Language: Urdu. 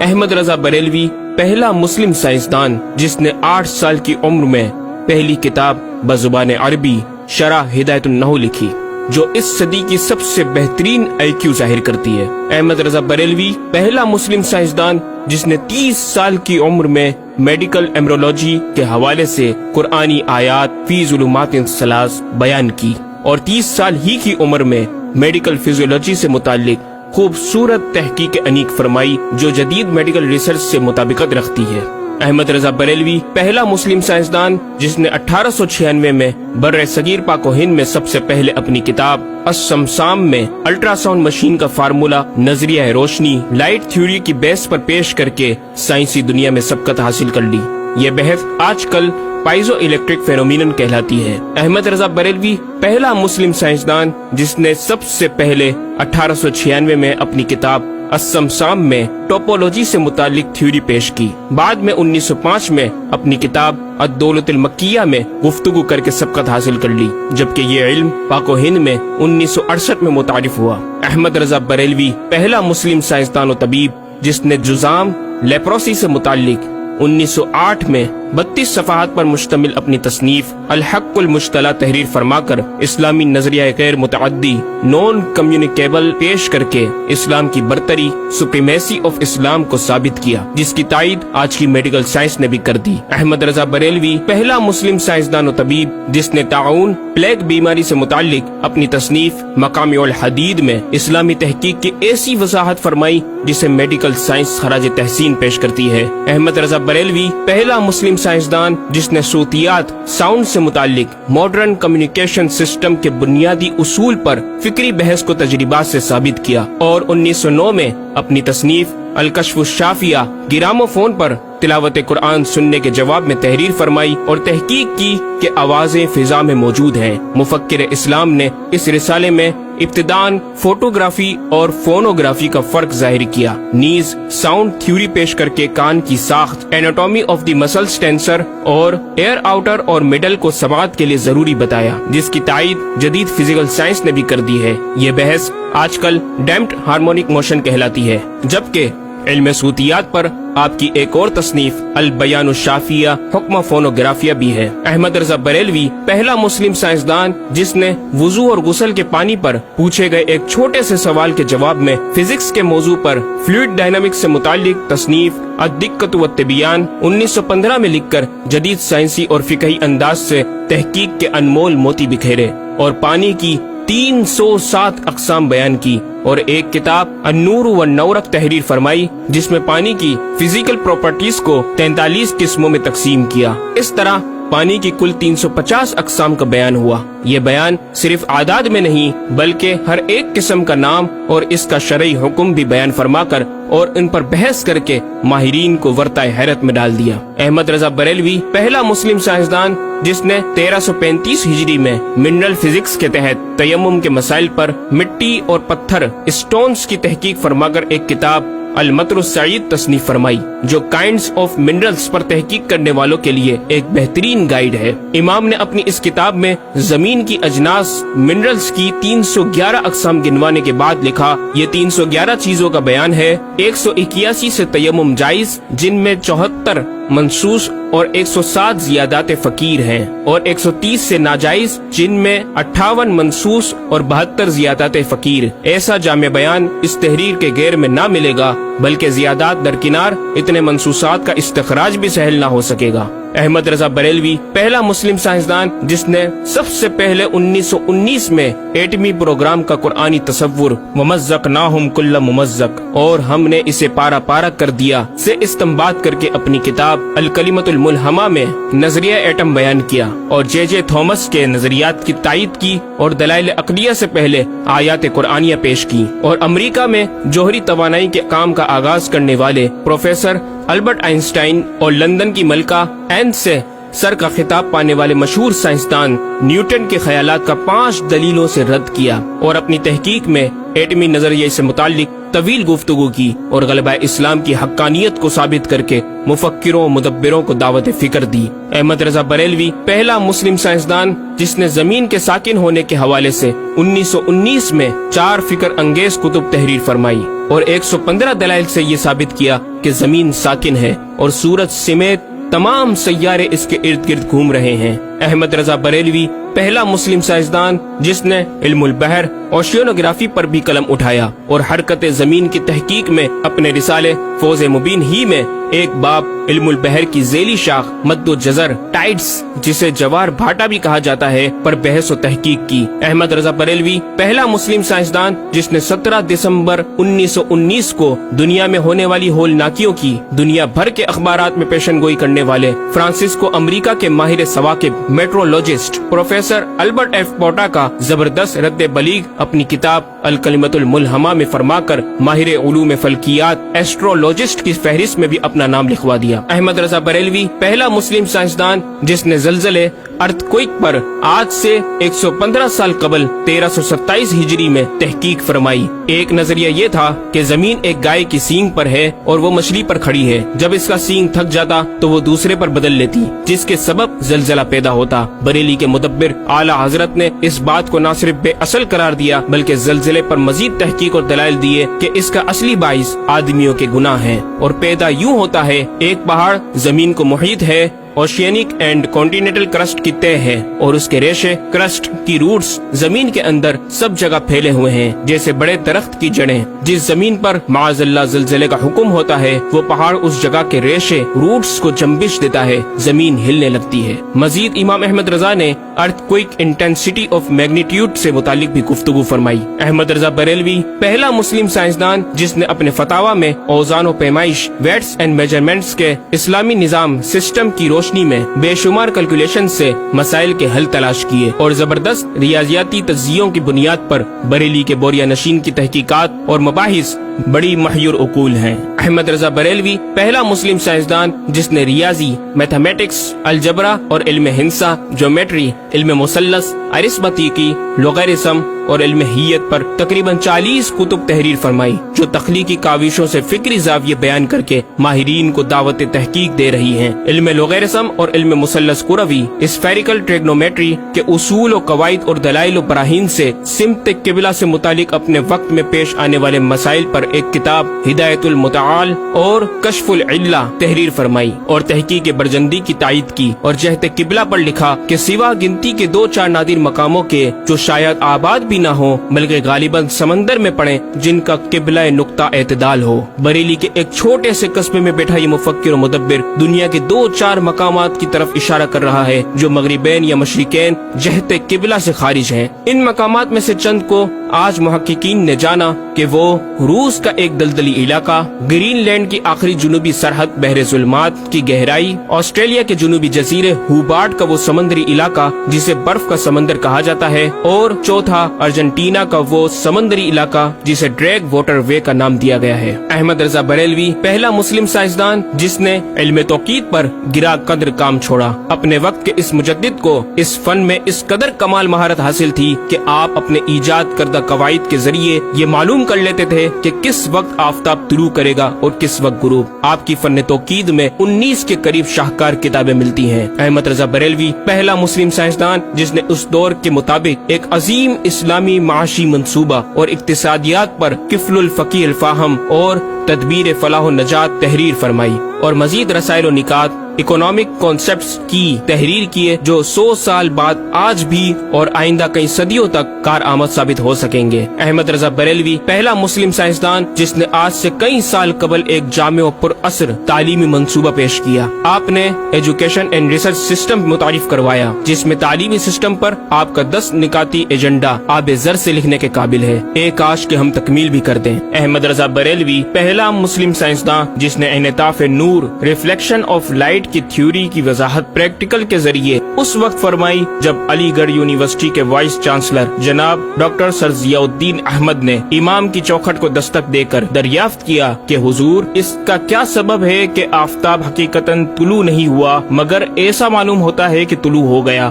احمد رضا بریلوی پہلا مسلم سائنسدان جس نے 8 سال کی عمر میں پہلی کتاب بزبان عربی شرح ہدایت النحو لکھی، جو اس صدی کی سب سے بہترین IQ ظاہر کرتی ہے۔ احمد رضا بریلوی پہلا مسلم سائنسدان جس نے 30 سال کی عمر میں میڈیکل ایمرولوجی کے حوالے سے قرآنی آیات فی ظلمات ثلاث بیان کی، اور 30 سال ہی کی عمر میں میڈیکل فزیولوجی سے متعلق خوبصورت تحقیق انیق فرمائی، جو جدید میڈیکل ریسرچ سے مطابقت رکھتی ہے۔ احمد رضا بریلوی پہلا مسلم سائنسدان جس نے 1896 میں بر صغیر پاک و ہند میں سب سے پہلے اپنی کتاب السمسام میں الٹرا ساؤنڈ مشین کا فارمولا نظریہ روشنی لائٹ تھیوری کی بیس پر پیش کر کے سائنسی دنیا میں سبقت حاصل کر لی۔ یہ بحث آج کل پائزو الیکٹرک فینومینن کہلاتی ہے۔ احمد رضا بریلوی پہلا مسلم سائنسدان جس نے سب سے پہلے 1896 میں اپنی کتاب السمسام میں ٹوپولوجی سے متعلق تھیوری پیش کی۔ بعد میں 1905 میں اپنی کتاب الدولۃ المکیہ میں گفتگو کر کے سبقت حاصل کر لی، جبکہ یہ علم پاک و ہند میں 1968 میں متعارف ہوا۔ احمد رضا بریلوی پہلا مسلم سائنسدان و طبیب جس نے جذام لیپروسی سے متعلق 1908 میں 32 صفحات پر مشتمل اپنی تصنیف الحق المشتلہ تحریر فرما کر اسلامی نظریہ غیر متعدی نون کمیونیکیبل پیش کر کے اسلام کی برتری سپریمیسی آف اسلام کو ثابت کیا، جس کی تائید آج کی میڈیکل سائنس نے بھی کر دی۔ احمد رضا بریلوی پہلا مسلم سائنسدان و طبیب جس نے طاعون پلیگ بیماری سے متعلق اپنی تصنیف مقامع الحدید میں اسلامی تحقیق کی ایسی وضاحت فرمائی جسے میڈیکل سائنس خراج تحسین پیش کرتی ہے۔ احمد رضا بریلوی پہلا مسلم سائنسدان جس نے صوتیات ساؤنڈ سے متعلق ماڈرن کمیونیکیشن سسٹم کے بنیادی اصول پر فکری بحث کو تجربات سے ثابت کیا، اور 1909 میں اپنی تصنیف الکشف الشافیہ گرامو فون پر تلاوت قرآن سننے کے جواب میں تحریر فرمائی اور تحقیق کی کہ آوازیں فضا میں موجود ہیں۔ مفکر اسلام نے اس رسالے میں ابتداً فوٹوگرافی اور فونوگرافی کا فرق ظاہر کیا، نیز ساؤنڈ تھیوری پیش کر کے کان کی ساخت anatomy of the muscles tensor اور ایئر آؤٹر اور مڈل کو سماعت کے لیے ضروری بتایا، جس کی تائید جدید فزیکل سائنس نے بھی کر دی ہے۔ یہ بحث آج کل ڈیمپڈ ہارمونک موشن کہلاتی ہے، جبکہ علم صوتیات پر آپ کی ایک اور تصنیف البیان الشافیہ حکم فونوگرافیہ بھی ہے۔ احمد رضا بریلوی پہلا مسلم سائنسدان جس نے وضو اور غسل کے پانی پر پوچھے گئے ایک چھوٹے سے سوال کے جواب میں فزکس کے موضوع پر فلوئڈ ڈائنامکس سے متعلق تصنیف الدقۃ والتبیان 1915 میں لکھ کر جدید سائنسی اور فقہی انداز سے تحقیق کے انمول موتی بکھیرے، اور پانی کی 307 اقسام بیان کی، اور ایک کتاب النور والنورق تحریر فرمائی جس میں پانی کی فزیکل پراپرٹیز کو 43 قسموں میں تقسیم کیا۔ اس طرح پانی کی کل 350 اقسام کا بیان ہوا۔ یہ بیان صرف اعداد میں نہیں بلکہ ہر ایک قسم کا نام اور اس کا شرعی حکم بھی بیان فرما کر اور ان پر بحث کر کے ماہرین کو ورطۂ حیرت میں ڈال دیا۔ احمد رضا بریلوی پہلا مسلم سائنسدان جس نے 1335 ہجری میں منرل فزکس کے تحت تیمم کے مسائل پر مٹی اور پتھر اسٹونز کی تحقیق فرما کر ایک کتاب المطر السعید تصنیف فرمائی، جو کائنڈز آف منرلز پر تحقیق کرنے والوں کے لیے ایک بہترین گائیڈ ہے۔ امام نے اپنی اس کتاب میں زمین کی اجناس منرلز کی 311 اقسام گنوانے کے بعد لکھا، یہ 311 چیزوں کا بیان ہے۔ 181 سے تیمم جائز جن میں 74 منصوص اور 107 زیادات فقیر ہیں، اور 130 سے ناجائز جن میں 58 منصوص اور 72 زیادات فقیر۔ ایسا جامع بیان اس تحریر کے غیر میں نہ ملے گا، بلکہ زیادات درکنار اتنے منصوصات کا استخراج بھی سہل نہ ہو سکے گا۔ احمد رضا بریلوی پہلا مسلم سائنسدان جس نے سب سے پہلے 1919 میں ایٹمی پروگرام کا قرآنی تصور ومزقناہم کل ممزق اور ہم نے اسے پارا پارا کر دیا سے استنباط کر کے اپنی کتاب الکلمۃ الملہمہ میں نظریہ ایٹم بیان کیا، اور جے تھامس کے نظریات کی تائید کی اور دلائل عقلیہ سے پہلے آیات قرآنیہ پیش کی، اور امریکہ میں جوہری توانائی کے کام کا آغاز کرنے والے پروفیسر البرٹ آئنسٹائن اور لندن کی ملکہ این سے سر کا خطاب پانے والے مشہور سائنسدان نیوٹن کے خیالات کا 5 دلیلوں سے رد کیا، اور اپنی تحقیق میں ایٹمی نظریے سے متعلق طویل گفتگو کی اور غلبہ اسلام کی حقانیت کو ثابت کر کے مفکروں مدبروں کو دعوت فکر دی۔ احمد رضا بریلوی پہلا مسلم سائنسدان جس نے زمین کے ساکن ہونے کے حوالے سے 1919 میں 4 فکر انگیز کتب تحریر فرمائی اور 115 دلائل سے یہ ثابت کیا کہ زمین ساکن ہے اور سورج سمیت تمام سیارے اس کے ارد گرد گھوم رہے ہیں۔ احمد رضا بریلوی پہلا مسلم سائنسدان جس نے علم البحر اوشینوگرافی پر بھی قلم اٹھایا اور حرکت زمین کی تحقیق میں اپنے رسالے فوز مبین ہی میں ایک باب علم البحر کی ذیلی شاخ مد و جزر ٹائڈز جسے جوار بھاٹا بھی کہا جاتا ہے پر بحث و تحقیق کی۔ احمد رضا بریلوی پہلا مسلم سائنسدان جس نے 17 دسمبر 1919 کو دنیا میں ہونے والی ہولناکیوں کی دنیا بھر کے اخبارات میں پیشن گوئی کرنے والے فرانسسکو امریکہ کے ماہر ثواقب میٹرولوجسٹ پروفیسر البرٹ ایف پوٹا کا زبردست رد بلیغ اپنی کتاب الکلمۃ الملہمہ میں فرما کر ماہر علوم فلکیات ایسٹرولوجسٹ کی فہرست میں بھی اپنا نام لکھوا دیا۔ احمد رضا بریلوی پہلا مسلم سائنسدان جس نے زلزلے ارتھکوئک پر آج سے 115 سال قبل 1327 ہجری میں تحقیق فرمائی۔ ایک نظریہ یہ تھا کہ زمین ایک گائے کی سینگ پر ہے اور وہ مچھلی پر کھڑی ہے، جب اس کا سینگ تھک جاتا تو وہ دوسرے پر بدل لیتی جس کے سبب زلزلہ پیدا ہوتا۔ بریلی کے مدبر اعلی حضرت نے اس بات کو نہ صرف بے اصل قرار دیا بلکہ زلزلے پر مزید تحقیق اور دلائل دیے کہ اس کا اصلی باعث آدمیوں کے گناہ ہیں اور پیدا یوں ہوتا ہے۔ ایک پہاڑ زمین کو محیط ہے، اوشینک اینڈ کانٹیننٹل کرسٹ کی تہ ہے اور اس کے ریشے کرسٹ کی روٹس زمین کے اندر سب جگہ پھیلے ہوئے ہیں جیسے بڑے درخت کی جڑیں۔ جس زمین پر معاذ اللہ زلزلے کا حکم ہوتا ہے وہ پہاڑ اس جگہ کے ریشے روٹس کو جنبش دیتا ہے، زمین ہلنے لگتی ہے۔ مزید امام احمد رضا نے ارتھ کوئک انٹینسٹی آف میگنیٹیوڈ سے متعلق بھی گفتگو فرمائی۔ احمد رضا بریلوی پہلا مسلم سائنسدان جس نے اپنے فتاوی میں اوزان و پیمائش ویٹس اینڈ میجرمنٹس کے اسلامی نظام سسٹم کی روشنی میں بے شمار کیلکولیشن سے مسائل کے حل تلاش کیے اور زبردست ریاضیاتی تجزیوں کی بنیاد پر بریلی کے بوریا نشین کی تحقیقات اور مباحث بڑی محیر عقول ہیں۔ احمد رضا بریلوی پہلا مسلم سائنسدان جس نے ریاضی، میتھمیٹکس، الجبرا اور علم ہندسہ، جیومیٹری، علم مثلث، ارثمیٹکی، لوگرثم اور علم ہیت پر تقریباً 40 کتب تحریر فرمائی جو تخلیقی کاوشوں سے فکری زاویے بیان کر کے ماہرین کو دعوت تحقیق دے رہی ہیں۔ علم لوگرثم اور علم مثلث کروی، اسفیریکل ٹریگنومیٹری کے اصول و قواعد اور دلائل و براہین سے سمت قبلہ سے متعلق اپنے وقت میں پیش آنے والے مسائل پر ایک کتاب ہدایت المتعال اور کشف العلہ تحریر فرمائی اور تحقیق برجندی کی تائید کی اور جہت قبلہ پر لکھا کہ سوا گنتی کے 2-4 نادر مقاموں کے جو شاید آباد بھی نہ ہو بلکہ غالباً سمندر میں پڑے جن کا قبلہ نقطہ اعتدال ہو۔ بریلی کے ایک چھوٹے سے قصبے میں بیٹھا یہ مفکر و مدبر دنیا کے 2-4 مقامات کی طرف اشارہ کر رہا ہے جو مغربین یا مشرقین جہت قبلہ سے خارج ہیں۔ ان مقامات میں سے چند کو آج محققین نے جانا کہ وہ روس کا ایک دلدلی علاقہ، گرین لینڈ کی آخری جنوبی سرحد بحر ظلمات کی گہرائی، آسٹریلیا کے جنوبی جزیرے ہوبارٹ کا وہ سمندری علاقہ جسے برف کا سمندر کہا جاتا ہے، اور چوتھا ارجنٹینا کا وہ سمندری علاقہ جسے ڈریگ واٹر وے کا نام دیا گیا ہے۔ احمد رضا بریلوی پہلا مسلم سائنسدان جس نے علم توقید پر گرا قدر کام چھوڑا۔ اپنے وقت کے اس مجدد کو اس فن میں اس قدر کمال مہارت حاصل تھی کہ آپ اپنے ایجاد کردہ قواعد کے ذریعے یہ معلوم کر لیتے تھے کہ کس وقت آفتاب طلوع کرے گا اور کس وقت غروب۔ آپ کی فن توقید میں 19 کے قریب شاہکار کتابیں ملتی ہیں۔ احمد رضا بریلوی پہلا مسلم سائنسدان جس نے اس دور کے مطابق ایک عظیم اسلامی معاشی منصوبہ اور اقتصادیات پر کفل الفقیہ الفاہم اور تدبیر فلاح و نجات تحریر فرمائی اور مزید رسائل و نکات اکنامک کانسیپٹس کی تحریر کیے جو 100 سال بعد آج بھی اور آئندہ کئی صدیوں تک کارآمد ثابت ہو سکیں گے۔ احمد رضا بریلوی پہلا مسلم سائنسدان جس نے آج سے کئی سال قبل ایک جامع و پر اثر تعلیمی منصوبہ پیش کیا۔ آپ نے ایجوکیشن اینڈ ریسرچ سسٹم متعارف کروایا جس میں تعلیمی سسٹم پر آپ کا 10 نکاتی ایجنڈا آب زر سے لکھنے کے قابل ہے، ایک کاش کہ ہم تکمیل بھی کر دیں۔ احمد رضا بریلوی پہلا مسلم سائنسدان جس نے انعطاف نور، ریفلیکشن آف لائٹ کی تھیوری کی وضاحت پریکٹیکل کے ذریعے اس وقت فرمائی جب علی گڑھ یونیورسٹی کے وائس چانسلر جناب ڈاکٹر سر ضیاء الدین احمد نے امام کی چوکھٹ کو دستک دے کر دریافت کیا کہ حضور اس کا کیا سبب ہے کہ آفتاب حقیقتاً طلوع نہیں ہوا مگر ایسا معلوم ہوتا ہے کہ طلوع ہو گیا۔